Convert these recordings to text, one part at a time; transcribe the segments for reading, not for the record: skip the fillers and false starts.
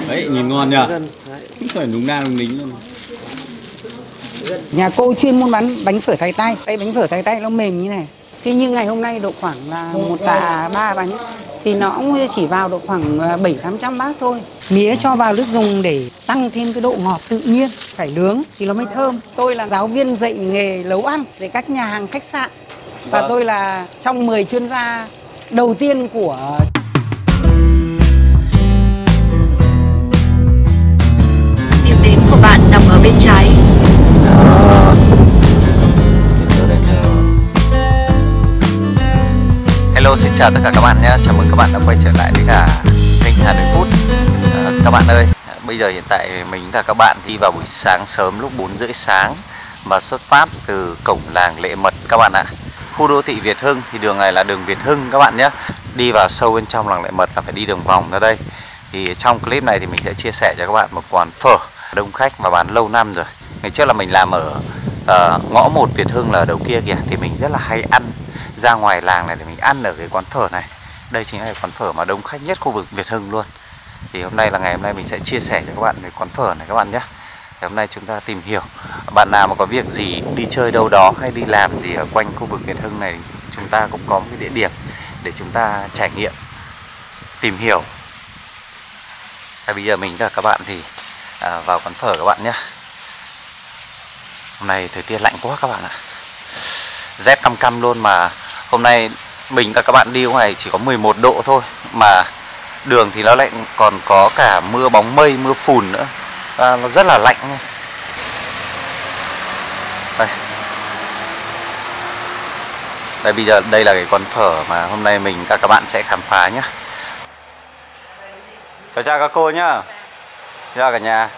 Đấy, nhìn ngon nhỉ? Không phải đúng na đúng nính luôn. Nhà cô chuyên môn bán bánh phở Thái Tay. Đây bánh phở Thái Tay nó mềm như này. Thế nhưng ngày hôm nay độ khoảng là 1 tạ 3 bánh thì nó cũng chỉ vào độ khoảng 700-800 bát thôi. Mía cho vào nước dùng để tăng thêm cái độ ngọt tự nhiên, phải nướng thì nó mới thơm. Tôi là giáo viên dạy nghề nấu ăn để các nhà hàng khách sạn. Và tôi là trong 10 chuyên gia đầu tiên của điểm đến của bạn nằm ở bên trái. Hello, xin chào tất cả các bạn nhé. Chào mừng các bạn đã quay trở lại với cả kênh Hà Nội Food. Các bạn ơi, bây giờ hiện tại mình và các bạn đi vào buổi sáng sớm lúc 4:30 sáng và xuất phát từ cổng làng Lệ Mật các bạn ạ. Khu đô thị Việt Hưng thì đường này là đường Việt Hưng các bạn nhé. Đi vào sâu bên trong làng Lệ Mật là phải đi đường vòng ra đây. Thì trong clip này thì mình sẽ chia sẻ cho các bạn một quán phở đông khách và bán lâu năm rồi. Ngày trước là mình làm ở ngõ 1 Việt Hưng là ở đầu kia kìa, thì mình rất là hay ăn ra ngoài làng này để mình ăn ở cái quán phở này. Đây chính là cái quán phở mà đông khách nhất khu vực Việt Hưng luôn. Thì hôm nay là ngày hôm nay mình sẽ chia sẻ cho các bạn về quán phở này các bạn nhé. Thì hôm nay chúng ta tìm hiểu, bạn nào mà có việc gì đi chơi đâu đó hay đi làm gì ở quanh khu vực Việt Hưng này, chúng ta cũng có một cái địa điểm để chúng ta trải nghiệm, tìm hiểu. Bây giờ mình và các bạn thì vào quán phở các bạn nhé. Hôm nay thời tiết lạnh quá các bạn ạ, rét căm căm luôn. Mà hôm nay mình và các bạn đi ngoài chỉ có 11 độ thôi, mà đường thì nó lại còn có cả mưa bóng mây, mưa phùn nữa, nó rất là lạnh. Đây bây giờ đây là cái quán phở mà hôm nay mình và các bạn sẽ khám phá nhé. Chào các cô nhá, chào cả nhà.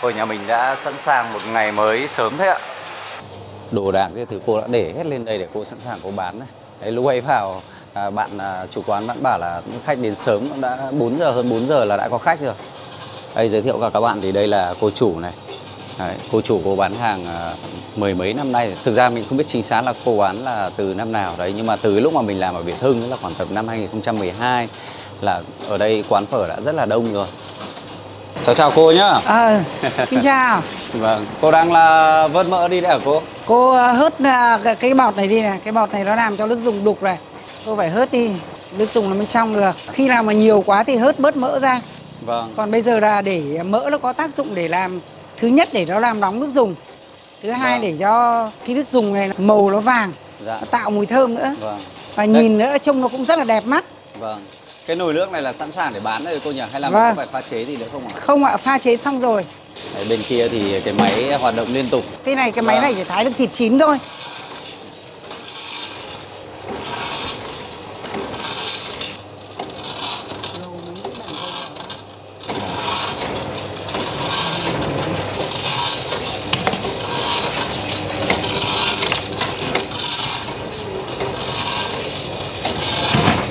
Cô nhà mình đã sẵn sàng một ngày mới sớm thế ạ. Đồ đạc cái thứ cô đã để hết lên đây để cô sẵn sàng cô bán này. Đấy, lúc ấy vào bạn chủ quán bạn bảo là khách đến sớm, đã 4 giờ, hơn 4 giờ là đã có khách rồi. Đây giới thiệu với các bạn thì đây là cô chủ này. Đấy, cô chủ cô bán hàng mười mấy năm nay. Thực ra mình không biết chính xác là cô bán là từ năm nào đấy, nhưng mà từ lúc mà mình làm ở Việt Hưng là khoảng tầm năm 2012 là ở đây quán phở đã rất là đông rồi. Chào cô nhá. Xin chào. Vâng, cô đang là vớt mỡ đi đấy hả cô? Cô hớt cái bọt này đi này, cái bọt này nó làm cho nước dùng đục này. Cô phải hớt đi, nước dùng nó mới trong được. Khi nào mà nhiều quá thì hớt bớt mỡ ra. Vâng. Còn bây giờ là để mỡ nó có tác dụng để làm, thứ nhất để nó làm nóng nước dùng. Thứ hai để cho cái nước dùng này màu nó vàng, nó tạo mùi thơm nữa. Vâng. Và nhìn nữa trông nó cũng rất là đẹp mắt. Vâng. Cái nồi nước này là sẵn sàng để bán rồi cô nhỉ? Hay là mình có phải pha chế gì nữa không ạ? Không ạ, pha chế xong rồi. Đấy, bên kia thì cái máy hoạt động liên tục. Thế này cái máy này chỉ thái được thịt chín thôi.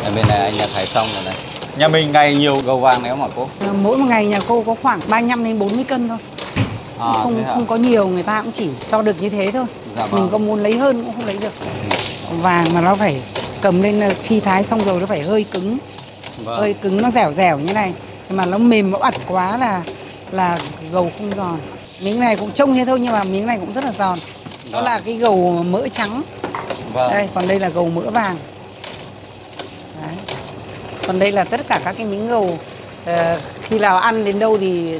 Ở bên này anh đã thái xong rồi này. Nhà mình ngày nhiều gầu vàng này không hả cô? Mỗi một ngày nhà cô có khoảng 35 đến 40 cân thôi. Không có nhiều, người ta cũng chỉ cho được như thế thôi. Dạ vâng. Mình có muốn lấy hơn cũng không lấy được. Vàng mà nó phải cầm lên khi thái xong rồi nó phải hơi cứng. Vâng. Hơi cứng, nó dẻo dẻo như này. Nhưng mà nó mềm, nó ặt quá là gầu không giòn. Miếng này cũng trông thế thôi nhưng mà miếng này cũng rất là giòn. Đó là cái gầu mỡ trắng. Vâng. Đây, còn đây là gầu mỡ vàng. Đấy. Còn đây là tất cả các cái miếng gầu, khi nào ăn đến đâu thì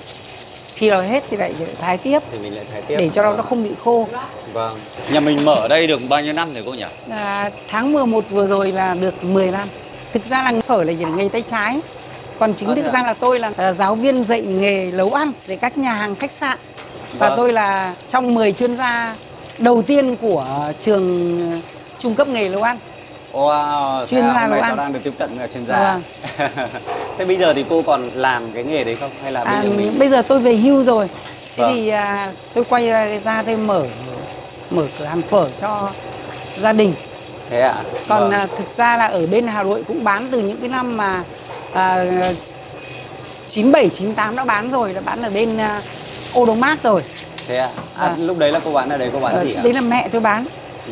khi nào hết thì lại thái tiếp. Thì mình lại thái tiếp. Để cho nó không bị khô. Vâng. Nhà mình mở ở đây được bao nhiêu năm rồi cô nhỉ? Tháng 11 vừa rồi là được 10 năm. Thực ra là phở là chỉ là nghề tay trái. Còn chính thực ra là tôi là giáo viên dạy nghề nấu ăn để các nhà hàng khách sạn. Và tôi là trong 10 chuyên gia đầu tiên của trường trung cấp nghề nấu ăn. Wow, chuyên gia nấu ăn. Đang được tiếp cận chuyên gia. Vâng. Thế bây giờ thì cô còn làm cái nghề đấy không? Hay là bây giờ tôi về hưu rồi. Thế thì tôi quay ra tôi mở cửa hàng phở cho gia đình. Thế ạ? Còn thực ra là ở bên Hà Nội cũng bán từ những cái năm mà 97, 98 đã bán rồi, đã bán ở bên Odomac rồi. Thế ạ? Lúc đấy là cô bán ở đây, cô bán gì ạ? Đấy là mẹ tôi bán.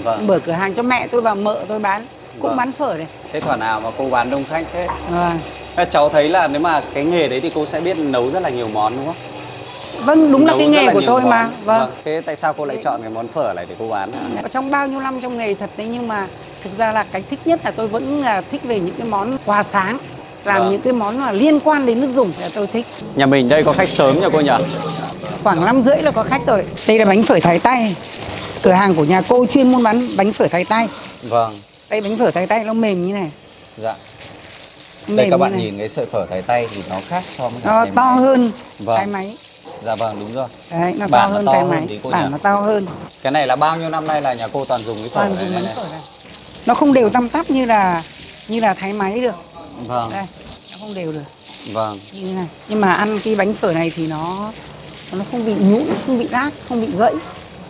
Vâng. Mở cửa hàng cho mẹ tôi và mợ tôi bán, cũng bán phở này. Thế thỏa nào mà cô bán đông khách thế. Vâng. Các cháu thấy là nếu mà cái nghề đấy thì cô sẽ biết nấu rất là nhiều món đúng không? Vâng, đúng là Nấu cái rất nghề là của nhiều tôi món. mà. Vâng. Thế tại sao cô lại chọn cái món phở này để cô bán? Trong bao nhiêu năm trong nghề thật đấy, nhưng mà thực ra là cái thích nhất là tôi vẫn là thích về những cái món quà sáng, làm Vâng. những cái món mà liên quan đến nước dùng là tôi thích. Nhà mình đây có khách sớm nhỉ cô nhỉ? Khoảng 5:30 là có khách rồi. Đây là bánh phở Thái Tay. Cửa hàng của nhà cô chuyên môn bán bánh phở Thái Tay. Vâng. Đây bánh phở Thái Tay nó mềm như này. Dạ. Mềm Đây các như bạn này. nhìn cái sợi phở Thái Tay thì nó khác so với cả Nó cái to máy. hơn Vâng. cái máy. Dạ vâng, đúng rồi. Đấy, nó to Bản nó hơn to cái hơn máy. tí cô Bản nhỉ? nó to hơn. Cái này là bao nhiêu năm nay là nhà cô toàn dùng cái phở Toàn này dùng này? bánh phở này. Nó không đều tăm tắp như là thái máy được. Vâng. Đây, nó không đều được. Vâng. Như thế này. Nhưng mà ăn cái bánh phở này thì nó không bị nhũn, không bị rát, không bị gãy.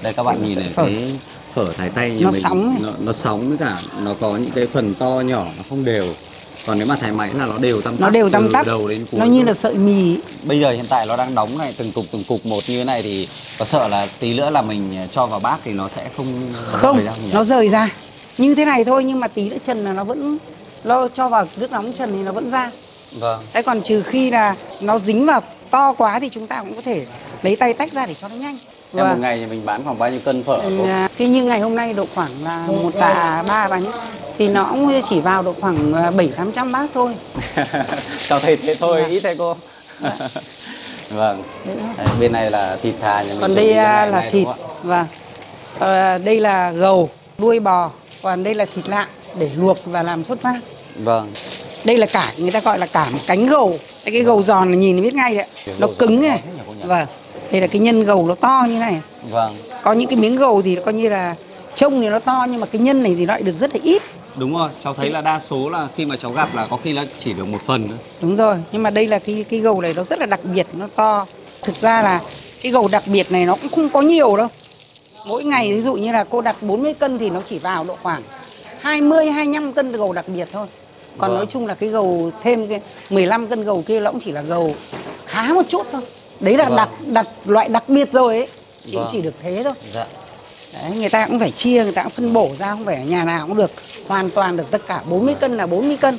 Đây các bạn Cái nhìn này, phở. cái phở Thái Tay như Nó mình sóng này. nó sóng với cả nó có những cái phần to nhỏ nó không đều. Còn nếu mà thái máy là nó đều tăm tắp. Nó đều tăm từ tắp. đầu đến cuối. Nó như luôn. là sợi mì. Bây giờ hiện tại nó đang đóng này từng cục một như thế này thì có sợ là tí nữa là mình cho vào bát thì nó sẽ không Không, rời ra nhỉ? nó rời ra. Như thế này thôi, nhưng mà tí nữa trần là nó vẫn cho vào nước nóng trần thì nó vẫn ra. Vâng. Đấy, còn trừ khi là nó dính vào to quá thì chúng ta cũng có thể lấy tay tách ra để cho nó nhanh. Theo một ngày thì mình bán khoảng bao nhiêu cân phở hả cô? Thì như ngày hôm nay độ khoảng là 1 tạ 3 bánh thì nó cũng chỉ vào độ khoảng 700-800 bát thôi. Cho thấy thế thôi, ít thế cô. Vâng. Đấy, bên này là thịt thà nhà mình. Còn chuẩn đây bị cái ngày là này, thịt đúng không và đây là gầu đuôi bò, còn đây là thịt lạ để luộc và làm sốt vang. ạ? Vâng. Đây là cả, người ta gọi là cả một cánh gầu. Cái gầu giòn là nhìn thì biết ngay đấy. Nó cứng như này. Vâng. Đây là cái nhân gầu nó to như này. Vâng. Có những cái miếng gầu thì coi như là trông thì nó to, nhưng mà cái nhân này thì nó lại được rất là ít. Đúng rồi, cháu thấy là đa số là khi mà cháu gặp là có khi là chỉ được một phần thôi. Đúng rồi, nhưng mà đây là cái gầu này nó rất là đặc biệt, nó to. Thực ra là cái gầu đặc biệt này nó cũng không có nhiều đâu. Mỗi ngày ví dụ như là cô đặt 40 cân thì nó chỉ vào độ khoảng 20-25 cân gầu đặc biệt thôi. Còn Vâng. nói chung là cái gầu thêm cái 15 cân gầu kia nó cũng chỉ là gầu khá một chút thôi. Đấy là Vâng. đặt loại đặc biệt rồi ấy. Thì cũng Vâng. chỉ được thế thôi. Dạ. Đấy, người ta cũng phải chia, người ta cũng phân bổ ra, không phải ở nhà nào cũng được hoàn toàn được tất cả 40 cân là 40 cân.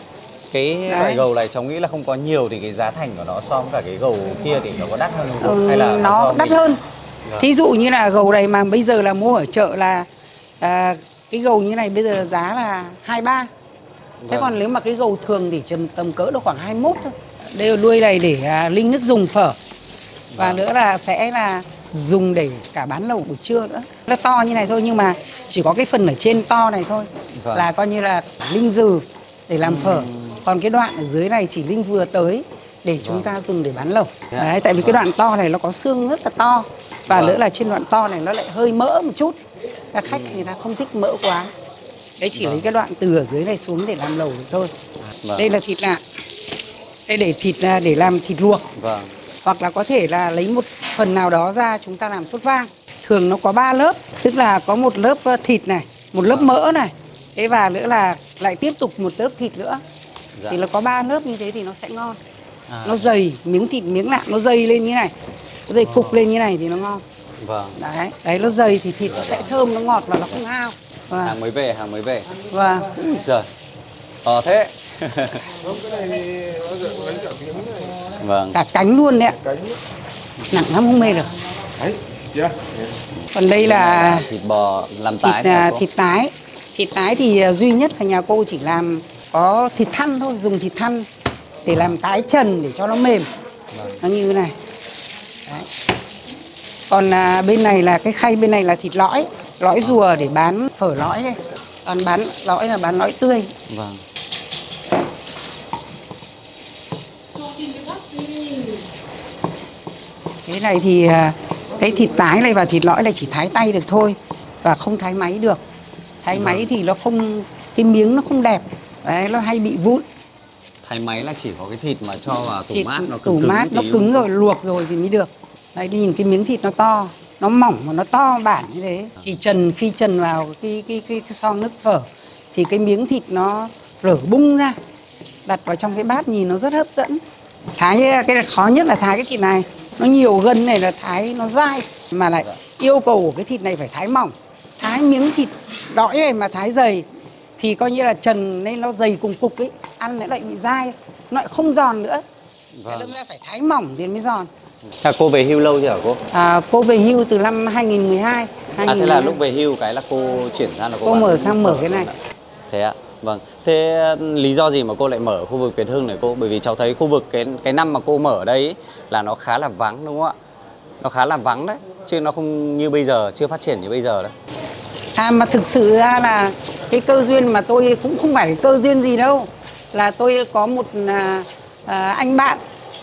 Cái Đấy. loại gầu này cháu nghĩ là không có nhiều thì cái giá thành của nó so với cả cái gầu kia thì nó có đắt hơn không? Hay là Nó do đắt mình- hơn. Vâng. Thí dụ như là gầu này mà bây giờ là mua ở chợ là cái gầu như này bây giờ là giá là 23. Thế Vâng. còn nếu mà cái gầu thường thì tầm cỡ nó khoảng 21 thôi. Đây là đuôi này để linh nước dùng phở. Và Vâng. nữa là sẽ là dùng để cả bán lẩu buổi trưa nữa. Nó to như này thôi, nhưng mà chỉ có cái phần ở trên to này thôi. Vâng. Là coi như là linh dừ để làm phở. Còn cái đoạn ở dưới này chỉ linh vừa tới để chúng ta dùng để bán lẩu. Dạ. Đấy, tại vì cái đoạn to này nó có xương rất là to. Và nữa là trên đoạn to này nó lại hơi mỡ một chút. Các khách người ta không thích mỡ quá. Đấy, chỉ lấy cái đoạn từ ở dưới này xuống để làm lẩu được thôi. Vâng. Đây là thịt lạ. Đây để thịt để làm thịt luộc. Vâng. Hoặc là có thể là lấy một phần nào đó ra chúng ta làm sốt vang. Thường nó có 3 lớp, tức là có một lớp thịt này, một lớp mỡ này. Thế và nữa là lại tiếp tục một lớp thịt nữa. Dạ. Thì nó có 3 lớp như thế thì nó sẽ ngon. À. Nó dày, miếng thịt miếng nạc nó dày lên như này. Nó dày cục lên như này thì nó ngon. Vâng. Đấy nó dày thì thịt nó sẽ thơm, nó ngọt và nó không hao. Hàng mới về, hàng mới về. Và Ui giời. Thế. Vâng. cả cánh luôn đấy ạ. Nặng lắm không mê được. Còn đây là Thịt bò làm thịt tái hả cô? thịt tái. Thịt tái thì duy nhất là nhà cô chỉ làm có thịt thăn thôi, dùng thịt thăn để làm tái trần để cho nó mềm. Nó như thế này. Đấy. Còn bên này là cái khay bên này là thịt lõi, lõi rùa để bán phở lõi đây. Còn bán lõi là bán lõi tươi. Vâng. Cái này thì cái thịt tái này và thịt lõi này chỉ thái tay được thôi và không thái máy được. Thái máy thì nó không, cái miếng nó không đẹp. Đấy, nó hay bị vụn. Thái máy là chỉ có cái thịt mà cho vào tủ Thịt mát nó tủ cứng mát tí nó đúng cứng không? rồi, luộc rồi thì mới được. Đấy, đi nhìn cái miếng thịt nó to, nó mỏng mà nó to bản như thế. Chỉ khi trần vào cái son nước phở thì cái miếng thịt nó rở bung ra. Đặt vào trong cái bát nhìn nó rất hấp dẫn. Thái cái khó nhất là thái cái thịt này. Nó nhiều gân này là thái nó dai, mà lại yêu cầu của cái thịt này phải thái mỏng. Thái miếng thịt lõi này mà thái dày thì coi như là trần nên nó dày cùng cục ấy, ăn lại bị dai, nó lại không giòn nữa. Vâng. Đâm ra phải thái mỏng thì mới giòn. Cô về hưu lâu chưa hả cô? Cô về hưu từ năm 2012. Thế là lúc về hưu cái là cô chuyển ra là cô mở cái này. Thế ạ. Vâng. Thế lý do gì mà cô lại mở khu vực Việt Hưng này cô? Bởi vì cháu thấy khu vực cái năm mà cô mở ở đây ấy, là nó khá là vắng đúng không ạ? Nó khá là vắng đấy, chứ nó không như bây giờ, chưa phát triển như bây giờ đấy. Mà thực sự ra là cái cơ duyên mà tôi cũng không phải cơ duyên gì đâu. Là tôi có một anh bạn,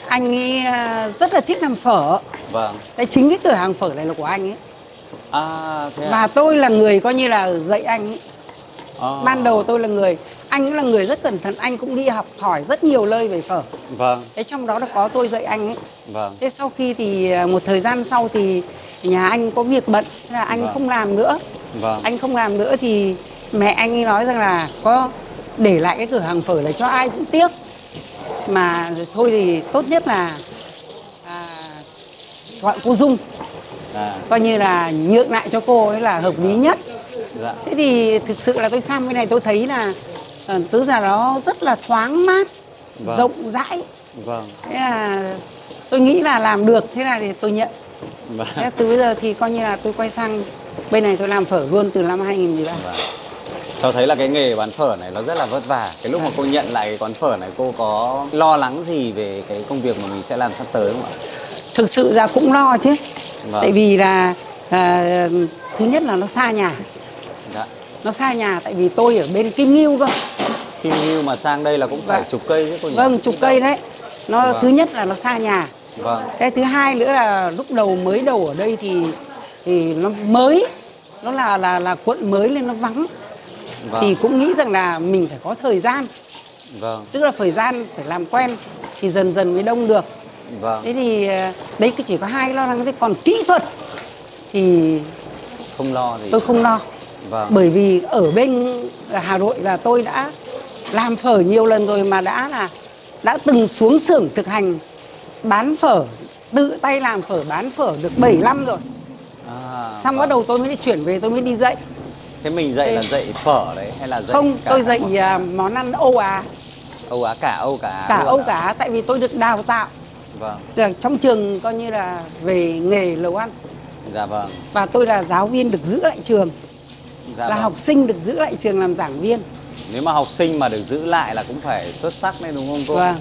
anh ấy rất là thích làm phở. Vâng. Đấy, chính cái cửa hàng phở này là của anh ấy. Thế Và tôi là người coi như là dạy anh ấy. Ban đầu tôi là người, anh cũng là người rất cẩn thận, anh cũng đi học hỏi rất nhiều nơi về phở. Vâng. Thế trong đó là có tôi dạy anh ấy. Vâng. Thế sau khi thì một thời gian sau thì nhà anh có việc bận, là anh không làm nữa. Vâng. Anh không làm nữa thì mẹ anh ấy nói rằng là có để lại cái cửa hàng phở này cho ai cũng tiếc. Mà thôi thì tốt nhất là gọi cô Dung. Coi như là nhượng lại cho cô ấy là hợp lý nhất. Dạ. Thế thì thực sự là tôi sang bên này tôi thấy là tức là nó rất là thoáng mát, rộng rãi. Vâng. Thế là tôi nghĩ là làm được, thế là thì tôi nhận. Thế từ bây giờ thì coi như là tôi quay sang bên này tôi làm phở luôn từ năm 2013. Cháu thấy là cái nghề bán phở này nó rất là vất vả. Cái lúc mà cô nhận lại cái quán phở này, cô có lo lắng gì về cái công việc mà mình sẽ làm sắp tới không ạ? Thực sự ra cũng lo chứ. Tại vì là thứ nhất là nó xa nhà. Nó xa nhà tại vì tôi ở bên Kim Ngưu cơ. Kim Ngưu mà sang đây là cũng phải chục cây chứ cô nhỉ? Vâng, chục cây đấy. Nó thứ nhất là nó xa nhà. Vâng. Cái thứ hai nữa là lúc đầu mới đầu ở đây thì nó mới, nó là quận mới nên nó vắng. Thì cũng nghĩ rằng là mình phải có thời gian. Tức là thời gian phải làm quen thì dần dần mới đông được. Thế thì đấy chỉ có hai lo lắng. Thế còn kỹ thuật thì không lo gì. Tôi không lo. Bởi vì ở bên Hà Nội là tôi đã làm phở nhiều lần rồi, mà đã từng xuống xưởng thực hành bán phở, tự tay làm phở, bán phở được 7 năm rồi. Xong bắt đầu tôi mới đi chuyển về, tôi mới đi dạy. Thế mình dạy là dạy phở đấy hay là dạy không? Tôi dạy món ăn Âu Á. Âu Á, cả Âu cả Cả Âu cả, tại vì tôi được đào tạo. Trong trường coi như là về nghề nấu ăn. Dạ vâng. Và tôi là giáo viên được giữ lại trường. Là học sinh được giữ lại trường làm giảng viên. Nếu mà học sinh mà được giữ lại là cũng phải xuất sắc đấy đúng không cô? Vâng.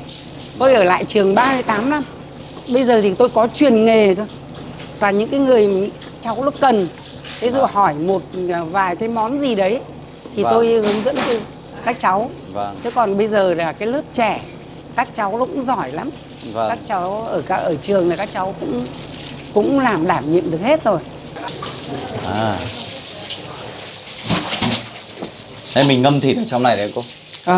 Tôi ở lại trường 38 năm. Bây giờ thì tôi có truyền nghề thôi. Và những cái người cháu nó cần, thế rồi hỏi một vài cái món gì đấy thì tôi hướng dẫn các cháu. Thế còn bây giờ là cái lớp trẻ, các cháu nó cũng giỏi lắm. Các cháu ở trường là các cháu cũng làm đảm nhiệm được hết rồi. Đây mình ngâm thịt ở trong này đấy cô.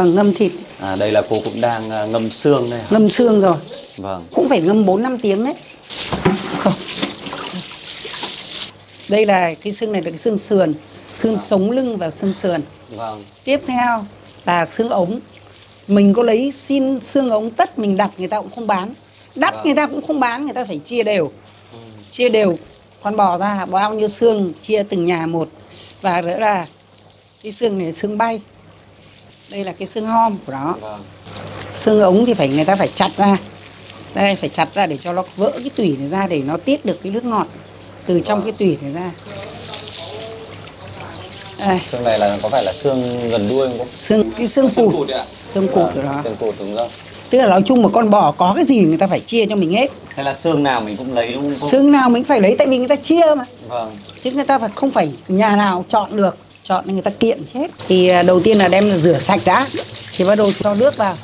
Ngâm thịt. Đây là cô cũng đang ngâm xương đây. Ngâm xương rồi. Vâng. Cũng phải ngâm 4-5 tiếng đấy. Không. Đây là cái xương này là cái xương sườn, xương sống lưng và xương sườn. Tiếp theo là xương ống. Mình có lấy xin xương ống tất mình đặt người ta cũng không bán. Đắt người ta cũng không bán, người ta phải chia đều. Chia đều con bò ra bao nhiêu xương, chia từng nhà một. Và nữa là cái xương này là xương bay. Đây là cái xương hom của nó. Xương ống thì người ta phải chặt ra. Đây phải chặt ra để cho nó vỡ cái tủy này ra, để nó tiết được cái nước ngọt từ trong cái tủy này ra. Đây. Xương này là có phải là xương gần đuôi không cô? Cái xương cụt. Xương cụt của nó. Xương cụt đúng không? Tức là nói chung một con bò có cái gì người ta phải chia cho mình hết. Hay là xương nào mình cũng lấy đúng không cô? Xương nào mình phải lấy, tại vì người ta chia mà. Chứ người ta không phải nhà nào chọn được. Chọn nên người ta kiện hết. Thì đầu tiên là đem rửa sạch đã. Thì bắt đầu cho nước vào,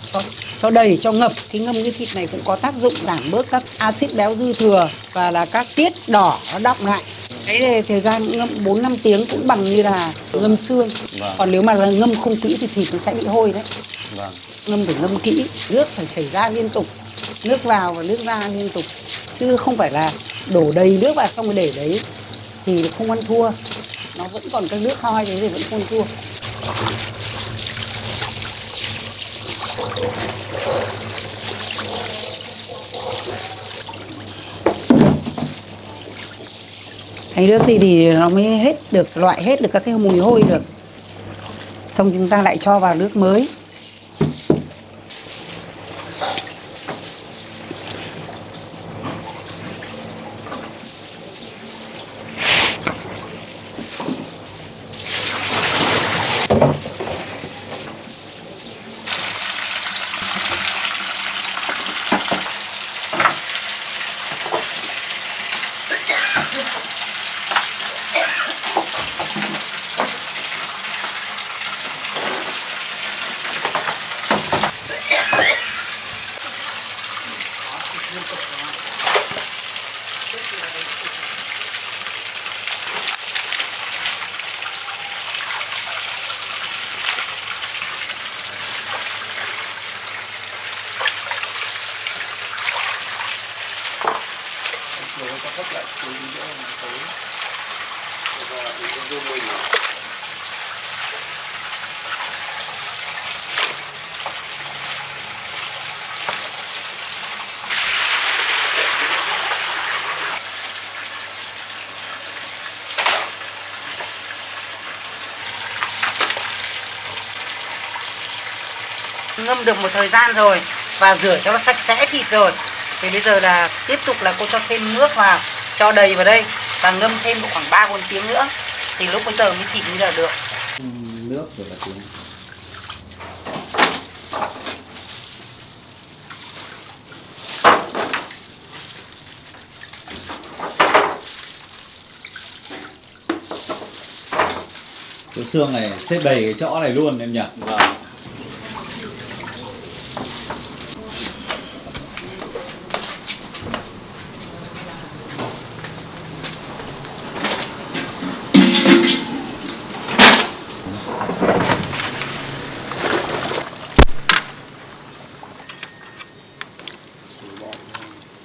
cho đầy, cho ngập. Thì ngâm cái thịt này cũng có tác dụng giảm bớt các axit béo dư thừa và là các tiết đỏ nó đọng lại. Đấy thì thời gian ngâm 4-5 tiếng cũng bằng như là ngâm xương. Còn nếu mà ngâm không kỹ thì thịt nó sẽ bị hôi đấy. Ngâm phải ngâm kỹ, nước phải chảy ra liên tục. Nước vào và nước ra liên tục. Chứ không phải là đổ đầy nước vào xong rồi để đấy thì không ăn thua. Nó vẫn còn cái nước hoi thế thì vẫn không ăn thua. Thấy nước thì nó mới hết được, loại hết được các cái mùi hôi được. Xong chúng ta lại cho vào nước mới. Ngâm được một thời gian rồi và rửa cho nó sạch sẽ thịt rồi. Thì bây giờ là tiếp tục là cô cho thêm nước vào, cho đầy vào đây và ngâm thêm khoảng 3-4 tiếng nữa. Thì lúc bây giờ mới thịt như là được. Nước rồi là tiếng. Cái xương này xếp đầy cái chõ này luôn em nhỉ? Vâng.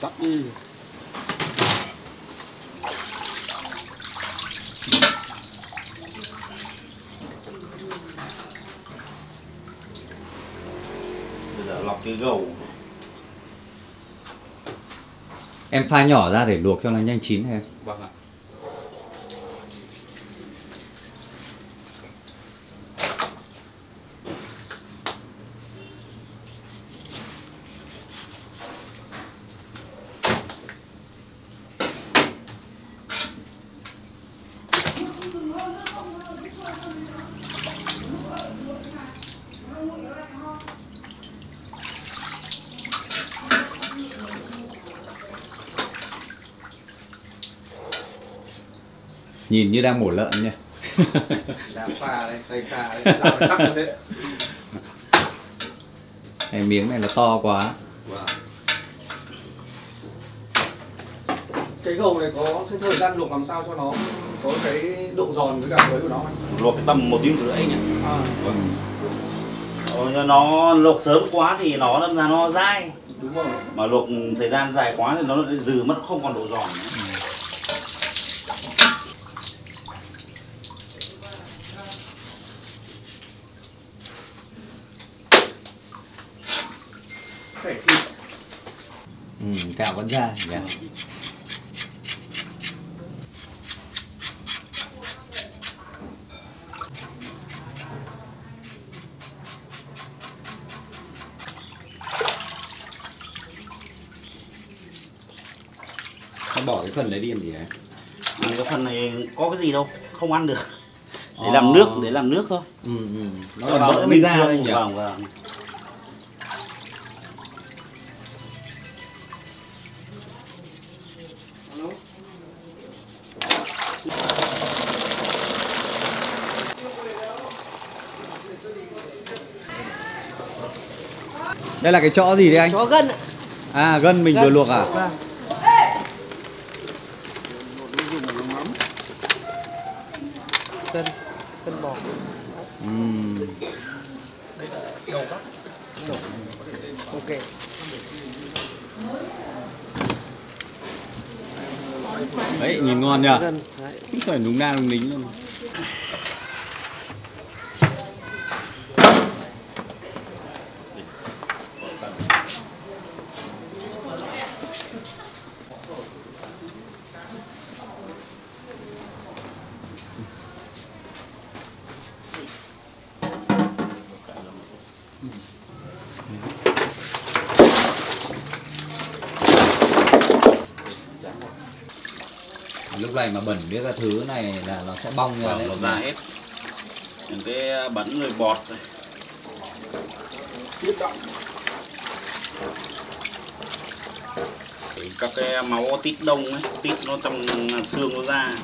Chắc đi. Bây giờ lọc cái gầu. Em pha nhỏ ra để luộc cho nó nhanh chín em. Vâng ạ. Nhìn như đang mổ lợn nha. Đang pha đây, tay pha đây. Rau sắc như thế. Cái miếng này nó to quá. Vâng. Cái gầu này có cái thời gian luộc làm sao cho nó có cái độ giòn với cả muối của nó anh? Luộc tầm 1 tiếng rưỡi nhỉ. À, Vâng. Nó luộc sớm quá thì nó đâm ra nó dai. đúng rồi. Mà luộc thời gian dài quá thì nó lại dừ mất, không còn độ giòn nữa. Sẻ thịt. Gạo vẫn ra nhỉ. Nó bỏ cái phần đấy đi làm gì ấy? Cái phần này có cái gì đâu, không ăn được. Để làm nước, để làm nước thôi. Nó là mỡ mới ra anh nhỉ? Vâng, vâng. Đây là cái chõ gì đấy anh? Chó gân ạ. À, gân mình vừa luộc à? Vâng. Gân bò. Đây là đầu bắp. Ok. Đấy, nhìn ngon nhờ. Gân. Đấy. Không phải đúng na đúng nính luôn. Lúc này mà bẩn biết các thứ này là nó sẽ bong ra đấy. Nó ra hết. Những cái bẩn người bọt này. Các cái máu tít đông ấy, tít nó trong xương nó ra.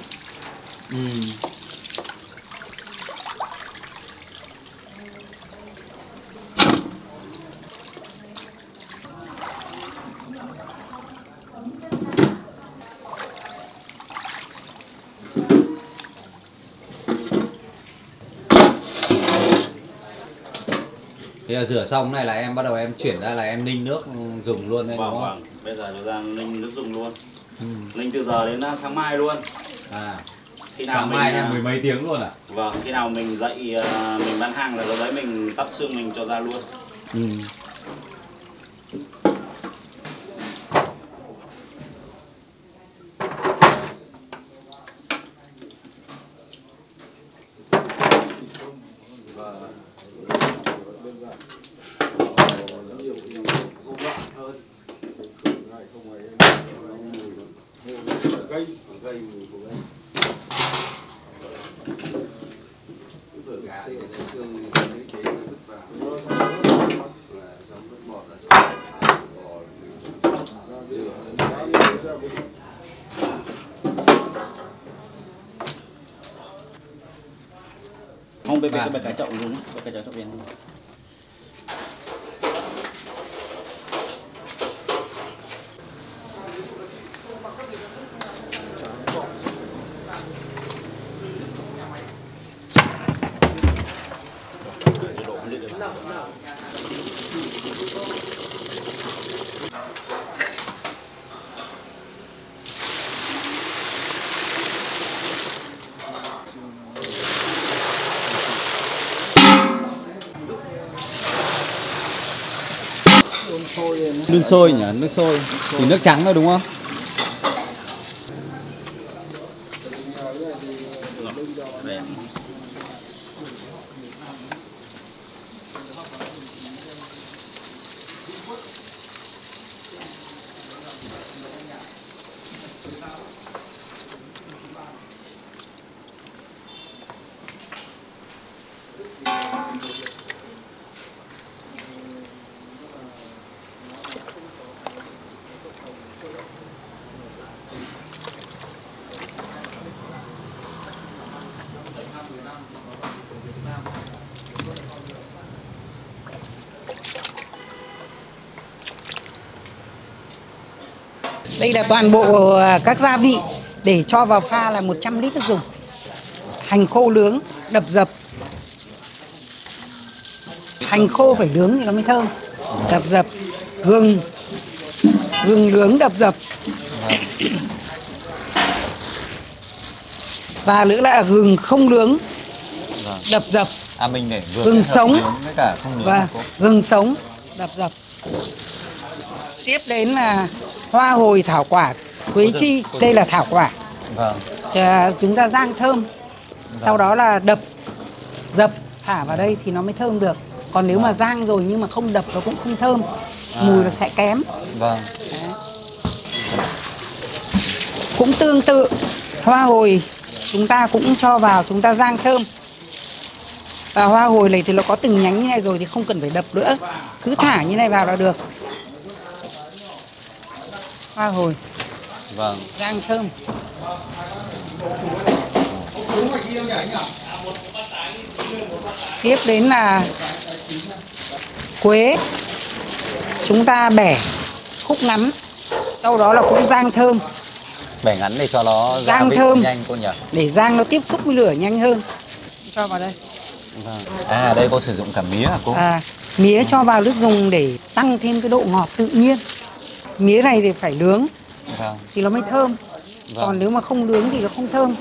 Thế là rửa xong này là em bắt đầu em chuyển ra là em ninh nước dùng luôn đấy đúng không? Vâng, bây giờ chúng ta ninh nước dùng luôn. Ninh từ giờ đến sáng mai luôn. Khi nào sáng mai là 10 mấy tiếng luôn à? Vâng, khi nào mình dậy mình bán hàng là lúc đấy mình tắt xương mình cho ra luôn. Không, bê cái chậu luôn, bê cái chậu bên. Nước sôi nhỉ, nước sôi. Chỉ nước trắng thôi đúng không? Đây là toàn bộ các gia vị để cho vào pha là 100 lít nước dùng. Hành khô nướng, đập dập. Hành khô phải nướng thì nó mới thơm. Đập dập. Gừng nướng đập dập. Và nữa là gừng không nướng đập dập. Mình để vừa gừng sống với cả không nướng. Và gừng sống đập dập. Tiếp đến là hoa hồi, thảo quả, quế chi. Đây là thảo quả. Vâng. Chúng ta rang thơm. Sau đó là đập dập thả vào đây thì nó mới thơm được. Còn nếu mà rang rồi nhưng mà không đập nó cũng không thơm. Mùi nó sẽ kém. Vâng. Cũng tương tự, hoa hồi chúng ta cũng cho vào, chúng ta rang thơm. Và hoa hồi này thì nó có từng nhánh như này rồi thì không cần phải đập nữa. Cứ thả như này vào là được. Hoa hồi. Vâng. Rang thơm. Tiếp đến là quế. Chúng ta bẻ khúc ngắn. Sau đó là cũng rang thơm. Bẻ ngắn để cho nó rang thơm nhanh cô nhỉ? Để rang nó tiếp xúc với lửa nhanh hơn. Cho vào đây. À đây cô sử dụng cả mía hả cô? Mía cho vào nước dùng để tăng thêm cái độ ngọt tự nhiên. Mía này thì phải nướng thì nó mới thơm. Còn nếu mà không nướng thì nó không thơm.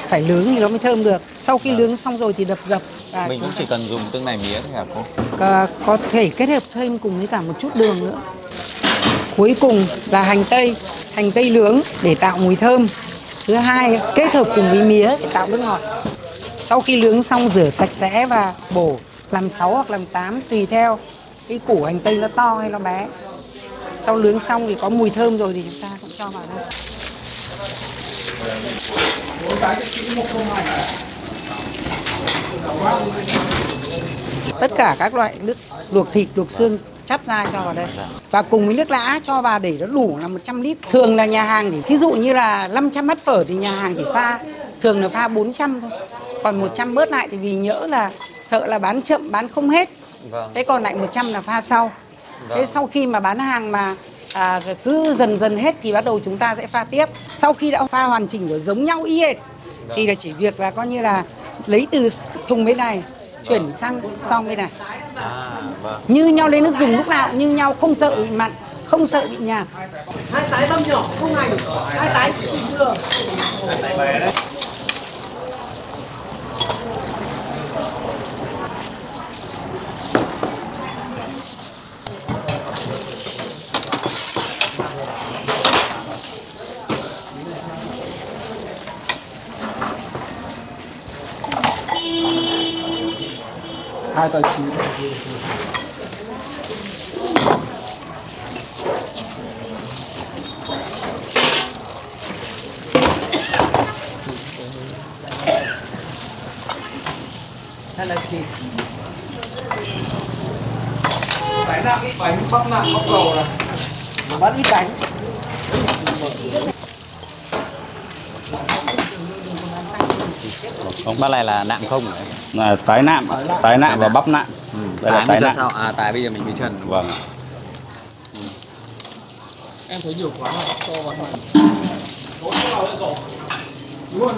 Phải nướng thì nó mới thơm được. Sau khi nướng xong rồi thì đập dập. Mình cũng chỉ cần dùng tương này mía thôi hả cô? Có thể kết hợp thêm cùng với cả một chút đường nữa. Cuối cùng là hành tây nướng để tạo mùi thơm. Thứ hai kết hợp cùng với mía để tạo nước ngọt. Sau khi nướng xong rửa sạch sẽ và bổ làm 6 hoặc làm 8 tùy theo cái củ hành tây nó to hay nó bé. Sau nướng xong thì có mùi thơm rồi thì chúng ta cũng cho vào đây. Tất cả các loại nước luộc thịt, luộc xương chắt ra cho vào đây. Và cùng với nước lã cho vào để nó đủ là 100 lít. Thường là nhà hàng thì ví dụ như là 500 bát phở thì nhà hàng chỉ pha, thường là pha 400 thôi. Còn 100 bớt lại thì vì nhỡ là sợ là bán chậm, bán không hết. Thế còn lại 100 là pha sau. Thế sau khi mà bán hàng mà cứ dần dần hết thì bắt đầu chúng ta sẽ pha tiếp. Sau khi đã pha hoàn chỉnh rồi giống nhau y hệt thì là chỉ việc là coi như là lấy từ thùng bên này chuyển sang xong bên này. Như nhau, lấy nước dùng lúc nào cũng như nhau, không sợ bị mặn, không sợ bị nhạt. 2 tái băm nhỏ không hành, 2 tái vừa. Hai tờ chín. Hay là thịt. Tái nạm ít bánh, bắp nạm bắp cầu này. Bớt ít bánh. Không, bát này là nạm không? Là tái nạm và bắp nạm. Đây là tái nạm. Sao? À, tái bây giờ mình mới trần. Vâng. Em thấy nhiều quá là cho vào này. Luôn.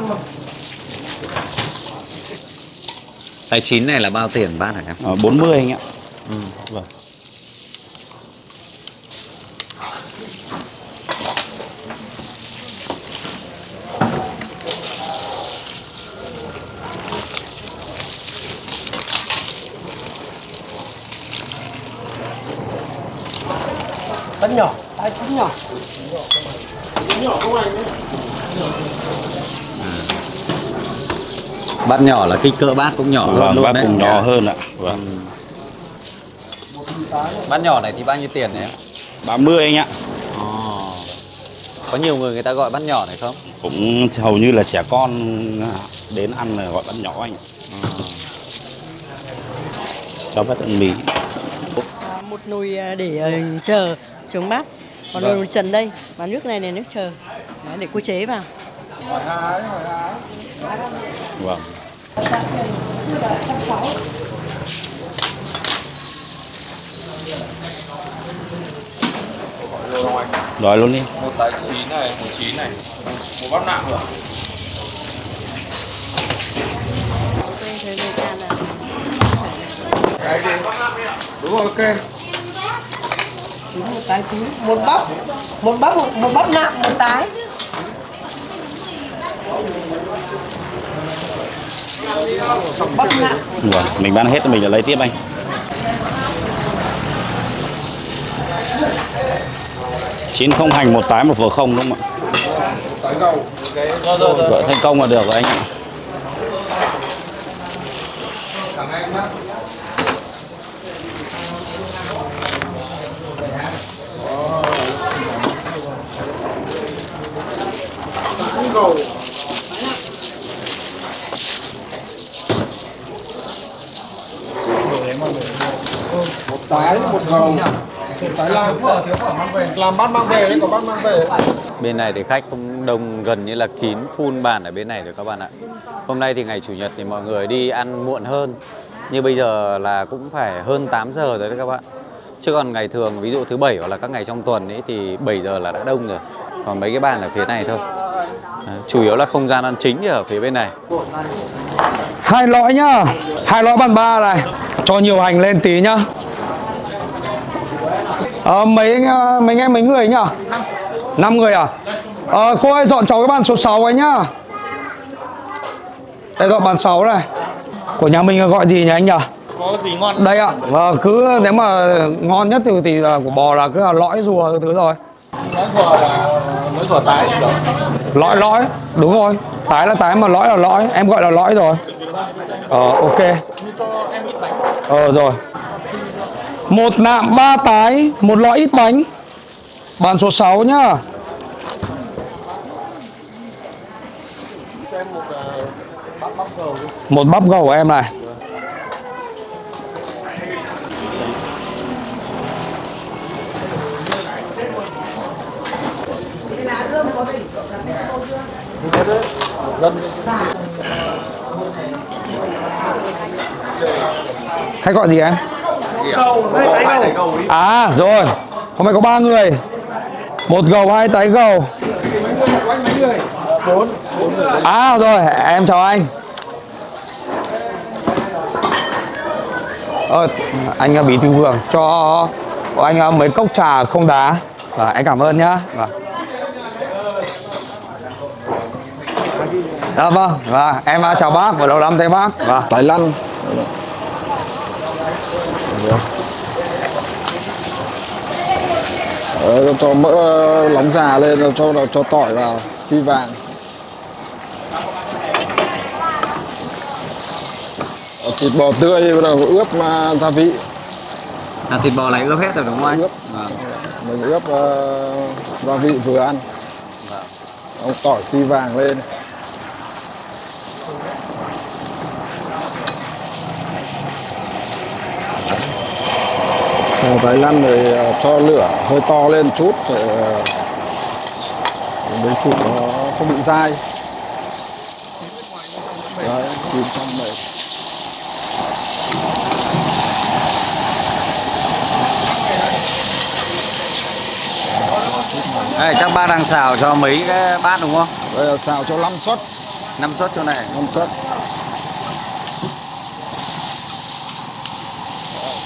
Tái chín này là bao tiền bát hả em? 40 anh ạ. Vâng. Bánh nhỏ, tái chín nhỏ. Nhỏ không anh nhé. Bát nhỏ là kích cỡ bát cũng nhỏ hơn luôn bát đấy. cũng nhỏ hơn ạ. Vâng. Bát nhỏ này thì bao nhiêu tiền đấy em? 30 anh ạ. Có nhiều người ta gọi bát nhỏ này không? Cũng hầu như là trẻ con đến ăn là gọi bát nhỏ anh. Cho bát ăn mì. Một nồi để chờ chống mát. Còn nồi trần đây, và nước này là nước chờ. Đấy, để cô chế vào. Vâng. Rồi luôn đi. Một tái chín này, một chín này, một bắp nạm nữa. Đúng rồi, ok. Một tái chín, một bắp nạm, một tái. Bắp nạm. Vâng, mình bán hết thì mình lại lấy tiếp anh. Chín không hành, một tái, một phở không đúng không ạ? Tái cầu. Gọi thành công là được rồi anh ạ. Cảm ơn anh nhé. Cầu. Một tái, một cầu. Một tái làm bát mang về đấy, có bát mang về. Bên này thì khách cũng đông, gần như là kín full bàn ở bên này rồi các bạn ạ. Hôm nay thì ngày Chủ nhật thì mọi người đi ăn muộn hơn. Như bây giờ là cũng phải hơn 8 giờ rồi đấy các bạn. Chứ còn ngày thường ví dụ thứ Bảy hoặc là các ngày trong tuần ấy thì 7 giờ là đã đông rồi. Còn mấy cái bàn ở phía này thôi. Chủ yếu là không gian ăn chính thì ở phía bên này. 2 lõi nhá. 2 lõi bàn 3 này. Cho nhiều hành lên tí nhá. Mấy anh mấy người nhá? 5 người à? Cô ơi dọn cháu cái bàn số 6 ấy nhá. Đây dọn bàn 6 này. Của nhà mình gọi gì nhỉ anh nhỉ? Có gì ngon? Đây ạ. Cứ nếu mà ngon nhất thì của bò là cứ là lõi rùa thứ rồi. Lõi rùa là lõi rùa tái rồi. Lõi, đúng rồi. Tái là tái mà lõi là lõi. Em gọi là lõi rồi. Ok. Rồi. 1 nạm 3 tái, 1 lõi ít bánh. Bàn số 6 nhá. Một bắp gầu của em này. Khách gọi gì em? À rồi, hôm nay có 3 người. Một gầu, 2 tái gầu. À rồi, em chào anh. Anh Bí Thư Vương cho anh mấy cốc trà không đá. Anh cảm ơn nhá. Vâng, em chào bác và lâu lắm thấy bác. Thái Lan. Cho mỡ nóng già lên rồi cho tỏi vào, phi vàng. Thịt bò tươi bắt đầu ướp gia vị. Thịt bò này ướp hết rồi đúng không anh? Ướp. Mình ướp gia vị vừa ăn. Ông tỏi phi vàng lên. Thái Lan rồi cho lửa hơi to lên chút để thịt nó không bị dai. Đấy, chín xong rồi. Đây, chắc bác đang xào cho mấy cái bát đúng không? Đây là xào cho 5 suất. 5 suất chỗ này. 5 suất.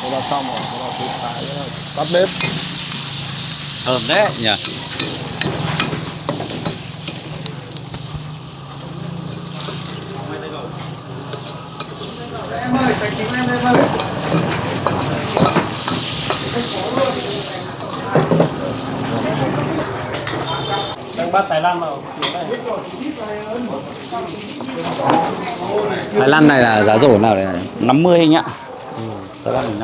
Thế là xong rồi, thế là thịt thái tắt bếp. Thơm đấy nhỉ. Em ơi, tài chính em ơi. Đang bắt Thái Lan vào. Thái Lan này là giá rổ nào đây này? 50 anh ạ.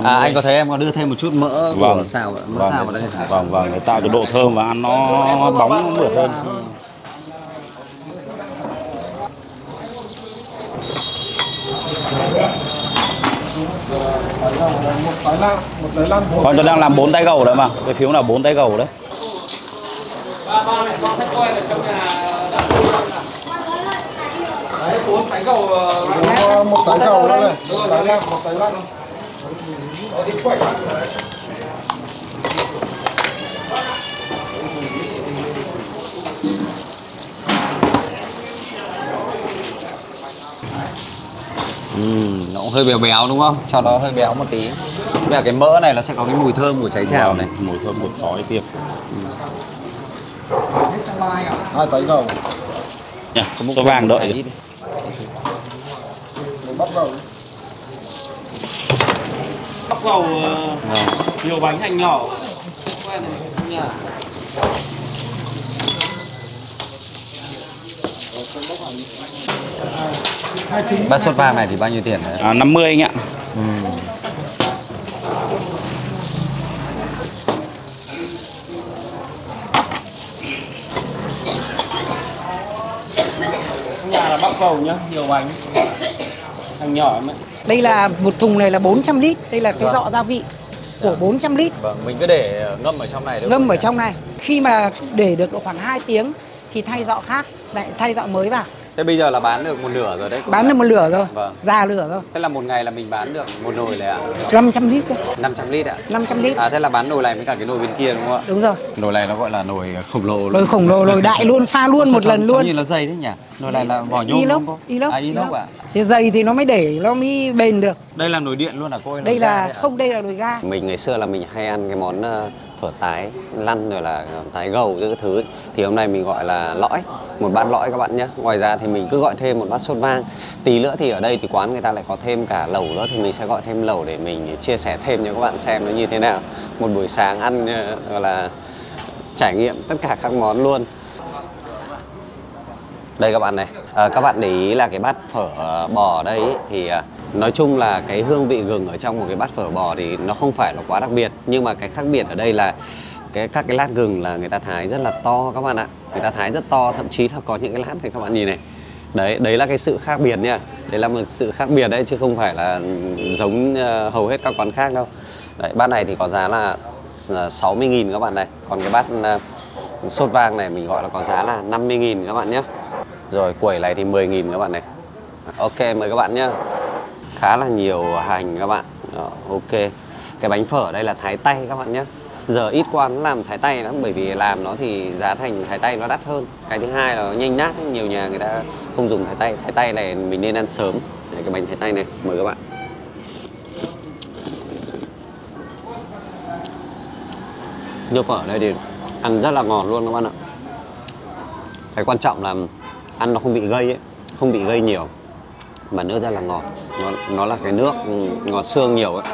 Anh có thấy em có đưa thêm một chút mỡ của xào mỡ xào vào đây. Vâng, để tạo cho độ thơm và ăn nó bóng mượt hơn. Còn tôi đang làm 4 tay gầu đấy mà. Cái phiếu là 4 tay gầu đấy. Đấy, 4 tái gầu. Một tái gầu nữa này. Một tái lăn. Nó cũng hơi béo béo đúng không? Cho nó hơi béo một tí. Bây giờ cái mỡ này nó sẽ có cái mùi thơm của cháy chảo này. Mùi thơm bột khói tiệp. 2 tái gầu. Nha, số vàng đợi. Một bắp gầu. Bắp gầu nhiều bánh hành nhỏ. Quen này nhà. Bát sốt vang này thì bao nhiêu tiền đấy? 50 anh ạ. Nhà là bắp gầu nhá, nhiều bánh. Hành nhỏ em ạ. Đây là một thùng này là 400 lít. Đây là cái giọ gia vị của 400 lít. Vâng, mình cứ để ngâm ở trong này được. Ngâm ở trong này. Khi mà để được độ khoảng 2 tiếng thì thay giọ khác, lại thay giọ mới vào. Thế bây giờ là bán được một nửa rồi đấy. Bán được một lửa rồi. Vâng. Già lửa rồi. Thế là một ngày là mình bán được một nồi này ạ? 500 lít cơ. 500 lít ạ? 500 lít. Thế là bán nồi này với cả cái nồi bên kia đúng không ạ? Đúng rồi. Nồi này nó gọi là nồi khổng lồ luôn. Nồi khổng lồ, nồi đại luôn, pha luôn một lần luôn. Như là dây đấy nhỉ? Nồi này là vỏ nhôm inox, đúng không? inox. Inox ạ? Thì dày thì nó mới để, nó mới bền được. Đây là nồi điện luôn à cô ơi? Đây là, không, đây là nồi ga. Mình ngày xưa là mình hay ăn cái món phở tái lăn rồi là tái gầu các thứ ấy. Thì hôm nay mình gọi là lõi, một bát lõi các bạn nhé. Ngoài ra thì mình cứ gọi thêm một bát sốt vang. Tí nữa thì ở đây thì quán người ta lại có thêm cả lẩu nữa, thì mình sẽ gọi thêm lẩu để mình chia sẻ thêm cho các bạn xem nó như thế nào. Một buổi sáng ăn gọi là trải nghiệm tất cả các món luôn. Đây các bạn này, các bạn để ý là cái bát phở bò ở đây ý, thì nói chung là cái hương vị gừng ở trong một cái bát phở bò thì nó không phải là quá đặc biệt. Nhưng mà cái khác biệt ở đây là các cái lát gừng là người ta thái rất là to các bạn ạ. Người ta thái rất to, thậm chí là có những cái lát này các bạn nhìn này, Đấy là cái sự khác biệt nha. Đấy là một sự khác biệt đấy, chứ không phải là giống hầu hết các quán khác đâu. Đấy, bát này thì có giá là 60.000 các bạn này. Còn cái bát sốt vang này mình gọi là có giá là 50.000 các bạn nhé. Rồi quẩy này thì 10.000 các bạn này. Ok, mời các bạn nhé. Khá là nhiều hành các bạn. Đó, ok. Cái bánh phở đây là thái tay các bạn nhé. Giờ ít quán làm thái tay lắm, bởi vì làm nó thì giá thành thái tay nó đắt hơn. Cái thứ hai là nó nhanh nát, nhiều nhà người ta không dùng thái tay. Thái tay này mình nên ăn sớm. Đấy, cái bánh thái tay này, mời các bạn. Nước phở ở đây thì ăn rất là ngọt luôn các bạn ạ. Cái quan trọng là ăn nó không bị gây ấy, không bị gây nhiều, mà nước rất là ngọt. Nó là cái nước ngọt xương nhiều ấy.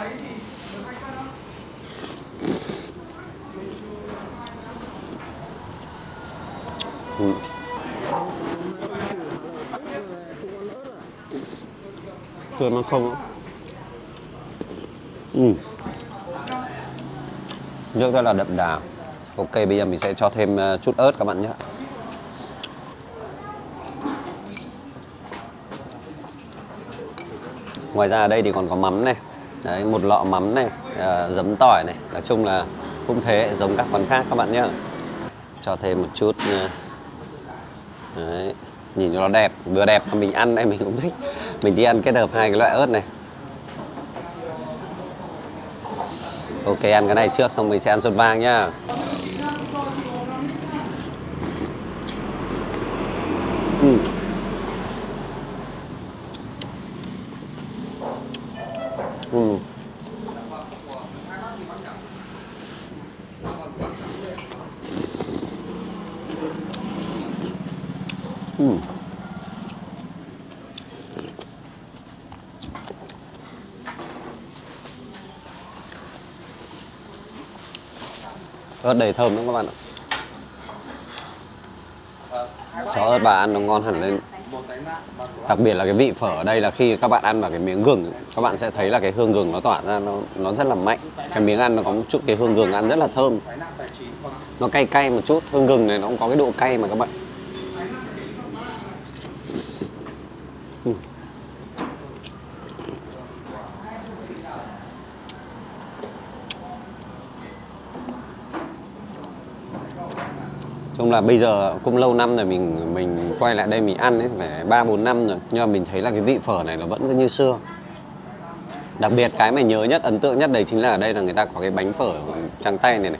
Cơm nó không. Nước rất là đậm đà. Ok, bây giờ mình sẽ cho thêm chút ớt các bạn nhé. Ngoài ra ở đây thì còn có mắm này. Đấy, một lọ mắm này, giấm tỏi này. Nói chung là cũng thế, giống các quán khác các bạn nhé. Cho thêm một chút. Đấy, nhìn nó đẹp, vừa đẹp mà mình ăn này mình cũng thích. Mình đi ăn kết hợp hai cái loại ớt này. Ok, ăn cái này trước xong mình sẽ ăn sốt vang nhá. Ớt đầy thơm lắm các bạn ạ. Cho ớt vào ăn nó ngon hẳn lên. Đặc biệt là cái vị phở ở đây là khi các bạn ăn vào cái miếng gừng, các bạn sẽ thấy là cái hương gừng nó tỏa ra, nó rất là mạnh. Cái miếng ăn nó có một chút cái hương gừng ăn rất là thơm. Nó cay cay một chút, hương gừng này nó cũng có cái độ cay mà các bạn. Chung là bây giờ cũng lâu năm rồi mình quay lại đây mình ăn ấy, phải 3-4 năm rồi. Nhưng mà mình thấy là cái vị phở này nó vẫn như xưa. Đặc biệt cái mà nhớ nhất, ấn tượng nhất đấy chính là ở đây là người ta có cái bánh phở trắng tay này này.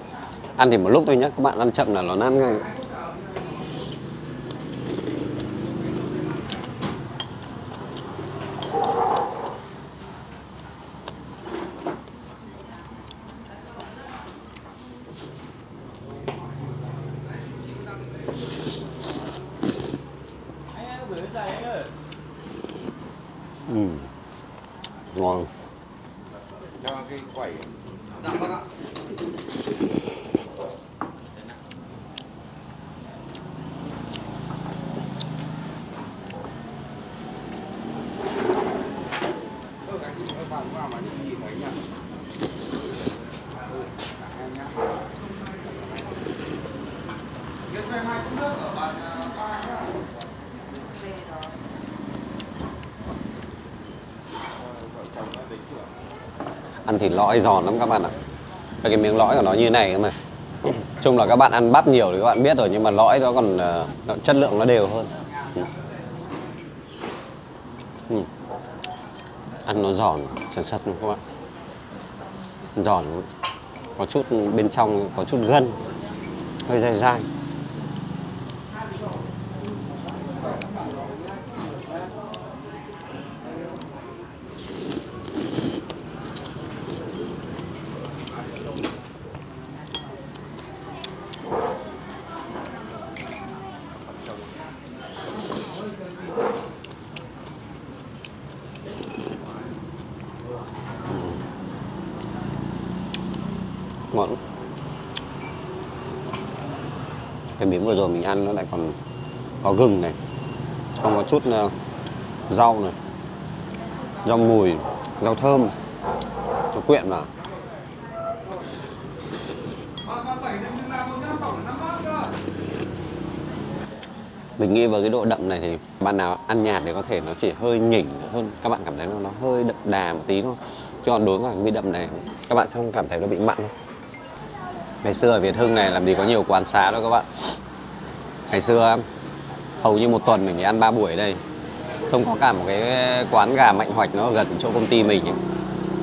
Ăn thì một lúc thôi nhé, các bạn ăn chậm là nó nát ngay. Ngon. Cho cái quẩy. Ăn thịt lõi giòn lắm các bạn ạ. Cái miếng lõi của nó như này mà. Chung là các bạn ăn bắp nhiều thì các bạn biết rồi, nhưng mà lõi nó còn chất lượng nó đều hơn. Ăn nó giòn, sật sật luôn các bạn. Giòn, có chút bên trong có chút gân, hơi dai dai. Ngon. Cái miếng vừa rồi mình ăn nó lại còn có gừng này, còn có chút rau này, rau mùi, rau thơm, nó quyện vào. Mình nghĩ với cái độ đậm này thì bạn nào ăn nhạt thì có thể nó chỉ hơi nhỉnh hơn, các bạn cảm thấy nó hơi đậm đà một tí thôi. Chứ còn đối với cái đậm này các bạn không cảm thấy nó bị mặn không? Ngày xưa ở Việt Hưng này làm gì có nhiều quán xá đâu các bạn. Ngày xưa hầu như một tuần mình chỉ ăn 3 buổi ở đây. Xong có cả một cái quán gà Mạnh Hoạch nó gần chỗ công ty mình ấy.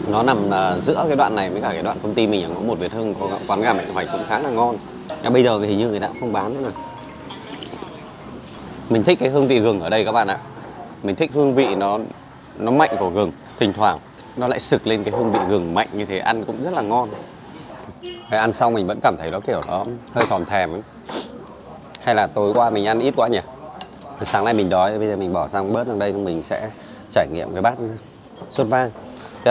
Nó nằm giữa cái đoạn này với cả cái đoạn công ty mình ở ngõ 1 Việt Hưng, có quán gà Mạnh Hoạch cũng khá là ngon. Nhưng bây giờ thì hình như người ta cũng không bán nữa rồi. Mình thích cái hương vị gừng ở đây các bạn ạ. Mình thích hương vị nó mạnh của gừng. Thỉnh thoảng nó lại sực lên cái hương vị gừng mạnh như thế, ăn cũng rất là ngon. Cái ăn xong mình vẫn cảm thấy nó kiểu nó hơi thòm thèm ấy. Hay là tối qua mình ăn ít quá nhỉ? Sáng nay mình đói, bây giờ mình bỏ sang bớt sang đây, mình sẽ trải nghiệm cái bát sốt vang.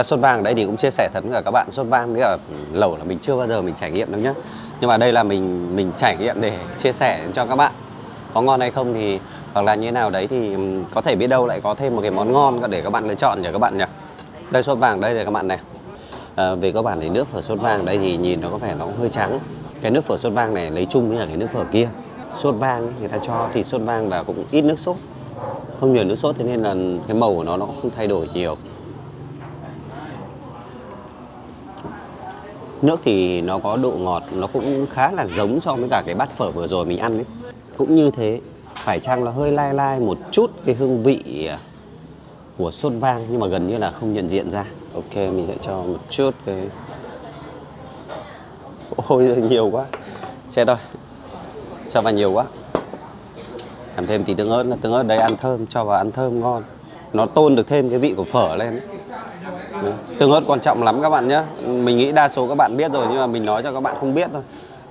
Sốt vang ở đây thì cũng chia sẻ thật với các bạn, sốt vang với cả lẩu là mình chưa bao giờ mình trải nghiệm đâu nhé. Nhưng mà đây là mình trải nghiệm để chia sẻ cho các bạn. Có ngon hay không thì hoặc là như thế nào đấy thì có thể biết đâu lại có thêm một cái món ngon để các bạn lựa chọn nhỉ các bạn nhỉ. Đây sốt vang đây này các bạn này. Về các bạn thì nước phở sốt vang đây thì nhìn nó có vẻ nó cũng hơi trắng. Cái nước phở sốt vang này lấy chung với là cái nước phở kia. Sốt vang ấy, người ta cho thì sốt vang và cũng ít nước sốt, không nhiều nước sốt, thế nên là cái màu của nó cũng không thay đổi nhiều. Nước thì nó có độ ngọt, nó cũng khá là giống so với cả cái bát phở vừa rồi mình ăn ấy. Cũng như thế, phải chăng nó hơi lai lai một chút cái hương vị của sốt vang nhưng mà gần như là không nhận diện ra. Ok, mình sẽ cho một chút cái... Ôi nhiều quá. Chết rồi. Cho vào nhiều quá. Làm thêm tí tương ớt, tương ớt đây ăn thơm, cho vào ăn thơm ngon. Nó tôn được thêm cái vị của phở lên. Tương ớt quan trọng lắm các bạn nhé. Mình nghĩ đa số các bạn biết rồi nhưng mà mình nói cho các bạn không biết thôi.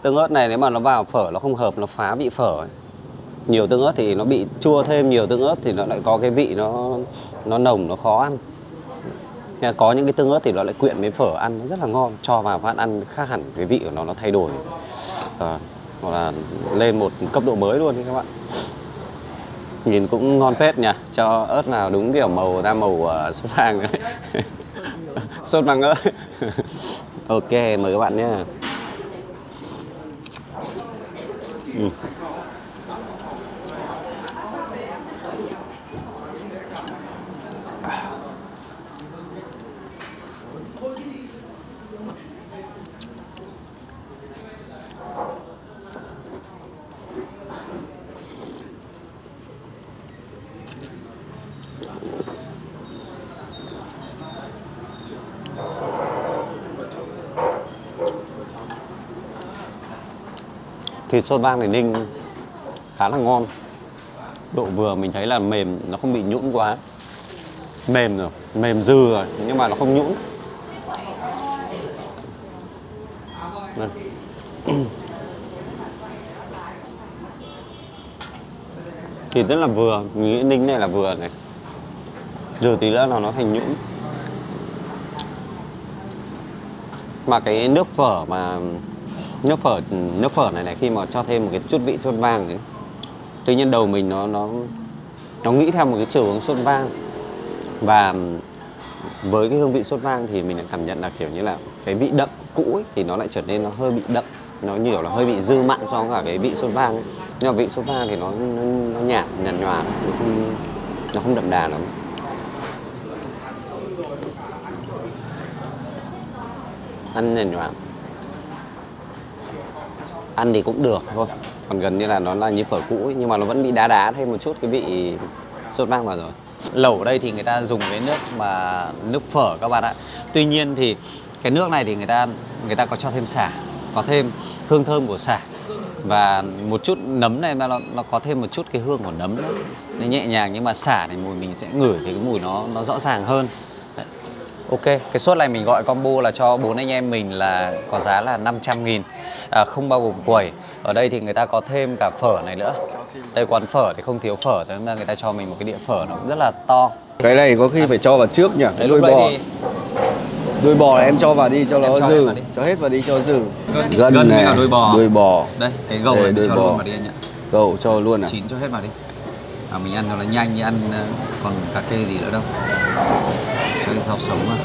Tương ớt này nếu mà nó vào phở nó không hợp, nó phá vị phở ấy. Nhiều tương ớt thì nó bị chua thêm, nhiều tương ớt thì nó lại có cái vị nó nồng, nó khó ăn. Có những cái tương ớt thì nó lại quyện với phở ăn nó rất là ngon, cho vào phát ăn khác hẳn cái vị của nó thay đổi. Hoặc là lên một cấp độ mới luôn các bạn. Nhìn cũng ngon phết nhỉ, cho ớt nào đúng kiểu màu ra màu sốt vang đấy. Sốt vang ớt. Ok, mời các bạn nhé. Thịt sốt vang này ninh khá là ngon. Độ vừa mình thấy là mềm, nó không bị nhũn quá. Mềm rồi, mềm dư rồi, nhưng mà nó không nhũn. Thịt rất là vừa, mình nghĩ ninh này là vừa này. Giờ tí nữa là nó thành nhũn. Mà cái nước phở nước phở này khi mà cho thêm một cái chút vị sốt vang ấy, tự nhiên đầu mình nó nghĩ theo một cái chiều hướng sốt vang. Và với cái hương vị sốt vang thì mình lại cảm nhận là kiểu như là cái vị đậm cũ ấy, thì nó lại trở nên nó hơi bị đậm, nó nhiều là hơi bị dư mặn so với cả cái vị sốt vang ấy. Nhưng mà vị sốt vang thì nó nhạt nhòa, nó không đậm đà lắm. Ăn nhạt nhòa, ăn thì cũng được thôi, còn gần như là nó là như phở cũ ấy, nhưng mà nó vẫn bị đá thêm một chút cái vị sốt vang vào rồi. Lẩu ở đây thì người ta dùng cái nước phở các bạn ạ. Tuy nhiên thì cái nước này thì người ta có cho thêm sả, có thêm hương thơm của sả và một chút nấm này, nó có thêm một chút cái hương của nấm nữa. Nó nhẹ nhàng nhưng mà sả thì mùi mình sẽ ngửi thì cái mùi nó rõ ràng hơn. Đấy. Ok, cái suất này mình gọi combo là cho 4 anh em mình là có giá là 500.000, không bao gồm quẩy. Ở đây thì người ta có thêm cả phở này nữa. Đây quán phở thì không thiếu phở, thế nên người ta cho mình một cái đĩa phở nó cũng rất là to. Cái này có khi phải cho vào trước nhỉ? Đấy, đuôi bò. thì... Đuôi bò này em cho vào đi cho nó dừ. Cho hết vào đi cho dừ. Gân với này, cả đuôi bò. Đuôi bò. Đây, cái gầu này mình cho luôn vào đi anh ạ. Gầu cho luôn à? Chín cho hết vào đi. Mình ăn cho nó nhanh như ăn còn cà kê gì nữa đâu. Cho cái rau sống vào.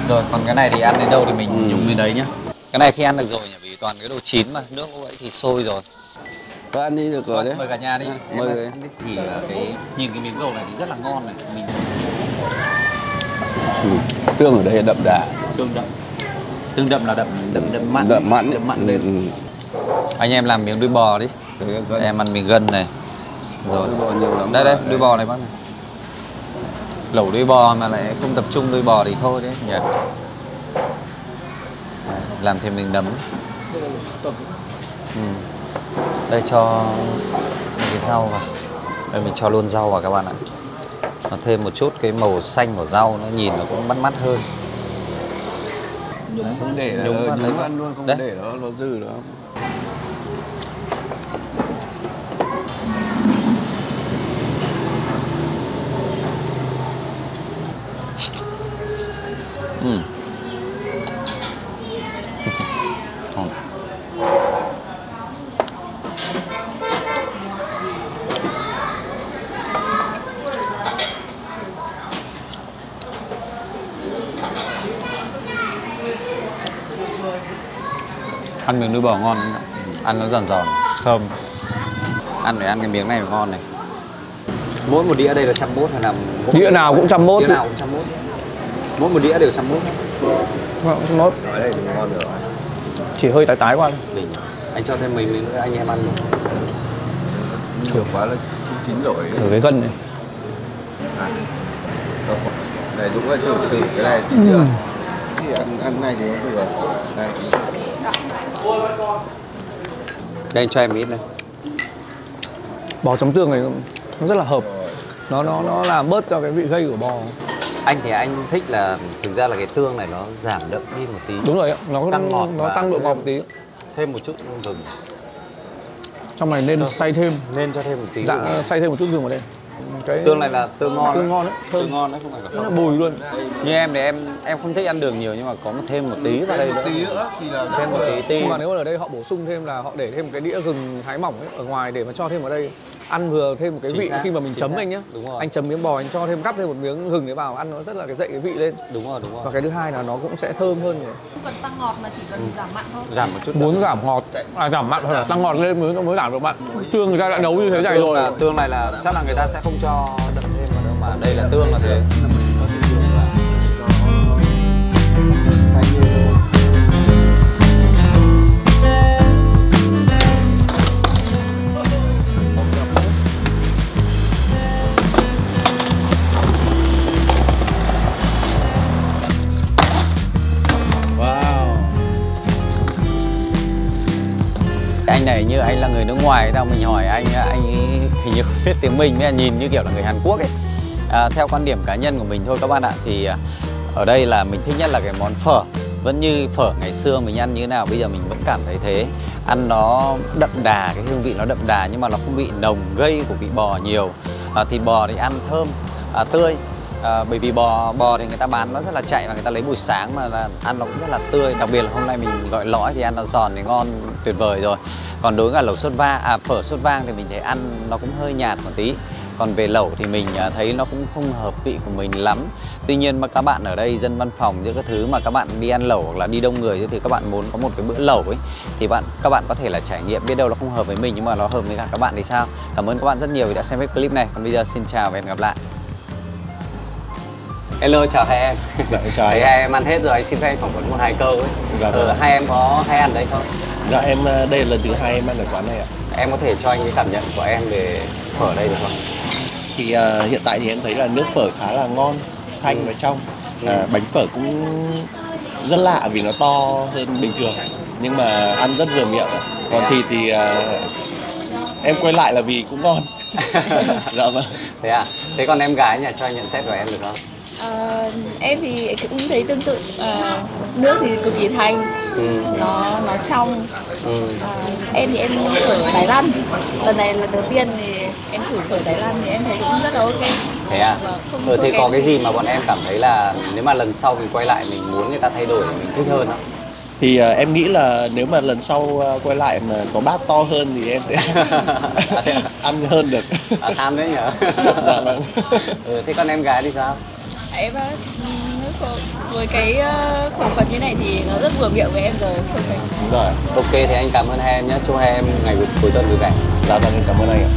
Rồi, còn cái này thì ăn đến đâu thì mình dùng đến đấy nhá. Cái này khi ăn được rồi nhỉ, vì toàn cái đồ chín mà, nước lúc ấy thì sôi rồi. Thôi ăn đi được rồi đấy. Mời cả nhà đi. Mời Em rồi. ăn đi. Thì cái nhìn cái miếng gầu này thì rất là ngon này. Mình Tương ở đây đậm đà. tương đậm là đậm mặn. Đậm mặn. Đậm mặn lên. Anh em làm miếng đuôi bò đi. Em ăn miếng gân này. Rồi. Đuôi bò nhiều lắm. Đây đuôi bò này bác này. Lẩu đuôi bò mà lại không tập trung đuôi bò thì thôi đấy nhỉ. Làm thêm miếng nấm. Đây cho cái rau vào. Đây mình cho luôn rau vào các bạn ạ. Nó thêm một chút cái màu xanh của rau, nó nhìn nó cũng bắt mắt hơn. Không để là nhúng ăn luôn, không để nó dư nữa. Ăn miếng đuôi bò ngon, ăn nó giòn giòn, thơm. Ăn để ăn cái miếng này ngon này. Mỗi một đĩa đây là 101 hay là Đĩa nào cũng 101. Đĩa nào cũng 101. Mỗi một đĩa đều 101. Nốt. Ở đây thì ngon rồi. Chỉ hơi tái tái qua thôi. Đỉnh. Anh cho thêm mấy miếng nữa anh em ăn luôn. Nhiều quá là chín rồi. Ở cái gân này. Này Dũng ơi, thử cái này chưa? Thì ăn này thì nó được. Đây. Đây anh cho em ít này. Bò chấm tương này nó rất là hợp. Nó làm bớt cho cái vị gây của bò. Anh thì anh thích là thực ra là cái tương này nó giảm đậm đi một tí. Đúng rồi ạ, nó Tăng ngọt nó và tăng độ ngọt một tí. Thêm một chút gừng. Trong này nên xay thêm. Nên cho thêm một tí. Dạ, xay thêm một chút gừng vào đây. Cái Tương này là tương ngon. Tương ngon đấy, thơm. Tương ngon đấy, không phải là Nó bùi luôn. Như em thì em không thích ăn đường nhiều nhưng mà có thêm một tí vào đây nữa. Tí nữa thì là Thêm một tí. Nhưng mà nếu mà ở đây họ bổ sung thêm là họ để thêm một cái đĩa gừng thái mỏng ấy ở ngoài để mà cho thêm vào đây. Ăn vừa thêm một cái Chính vị xác, khi mà mình chính chấm xác. anh nhá. Đúng rồi. Anh chấm miếng bò anh cho thêm gắp thêm một miếng gừng đấy vào ăn nó rất là cái dậy cái vị lên. Đúng rồi. Và cái thứ hai là nó cũng sẽ thơm hơn rồi. Phần tăng ngọt mà chỉ cần giảm mặn thôi. Giảm một chút. Muốn giảm ngọt, giảm mặn hoặc là tăng ngọt lên mới giảm được mặn. Tương người ta đã nấu như thế này rồi. Tương này là chắc là người ta sẽ không cho đậm thêm vào đâu mà đây là tương là thế. Anh này như anh là người nước ngoài tao mình hỏi anh ấy hình như không biết tiếng mình mới là nhìn như kiểu là người Hàn Quốc ấy. Theo quan điểm cá nhân của mình thôi các bạn ạ, thì ở đây là mình thích nhất là cái món phở. Vẫn như phở ngày xưa mình ăn như thế nào bây giờ mình vẫn cảm thấy thế. Ăn nó đậm đà, cái hương vị nó đậm đà nhưng mà nó không bị nồng gây của vị bò nhiều. Thịt bò thì ăn thơm, tươi. Bởi vì bò thì người ta bán nó rất là chạy và người ta lấy buổi sáng mà là ăn nó cũng rất là tươi. Đặc biệt là hôm nay mình gọi lõi thì ăn nó giòn thì ngon tuyệt vời rồi. Còn đối với lẩu sốt vang, phở sốt vang thì mình thấy ăn nó cũng hơi nhạt một tí. Còn về lẩu thì mình thấy nó cũng không hợp vị của mình lắm. Tuy nhiên mà các bạn ở đây dân văn phòng giữa các thứ mà các bạn đi ăn lẩu hoặc là đi đông người thì các bạn muốn có một cái bữa lẩu ấy thì các bạn có thể là trải nghiệm, biết đâu nó không hợp với mình nhưng mà nó hợp với cả các bạn thì sao. Cảm ơn các bạn rất nhiều vì đã xem hết clip này. Còn bây giờ xin chào và hẹn gặp lại. Hello, chào hai em. Dạ, chào Thấy anh. hai em ăn hết rồi, anh xin phép anh phỏng vấn một hai câu ấy. Dạ, vâng. Hai em có hay ăn đấy không? Dạ em đây là lần thứ hai em ăn ở quán này ạ. Em có thể cho anh cái cảm nhận của em về phở đây được không? Thì hiện tại thì em thấy là nước phở khá là ngon, thanh và trong. Bánh phở cũng rất lạ vì nó to hơn bình thường nhưng mà ăn rất vừa miệng. Còn thịt thì em quay lại là vì cũng ngon. Dạ vâng. Thế à? Thế còn em gái nhà cho anh nhận xét của em được không? Em thì cũng thấy tương tự, nước thì cực kỳ thanh, nó trong. Em thì em phở Đài Loan, lần này lần đầu tiên thì em thử phở Đài Loan thì em thấy cũng rất là ok. Thế à? Không Thế có kém. cái gì mà bọn em cảm thấy là nếu mà lần sau mình quay lại mình muốn người ta thay đổi thì mình thích hơn không? Thì em nghĩ là nếu mà lần sau quay lại mà có bát to hơn thì em sẽ ăn hơn được. Ăn đấy nhở? Dạ vâng. Thế còn em gái thì sao? Em nước với cái khẩu phần như này thì nó rất vừa miệng với em rồi. Đúng rồi. Ok thì anh cảm ơn hai em nhé, chúc hai em ngày cuối tuần vui vẻ. Dạ vâng, cảm ơn anh ạ.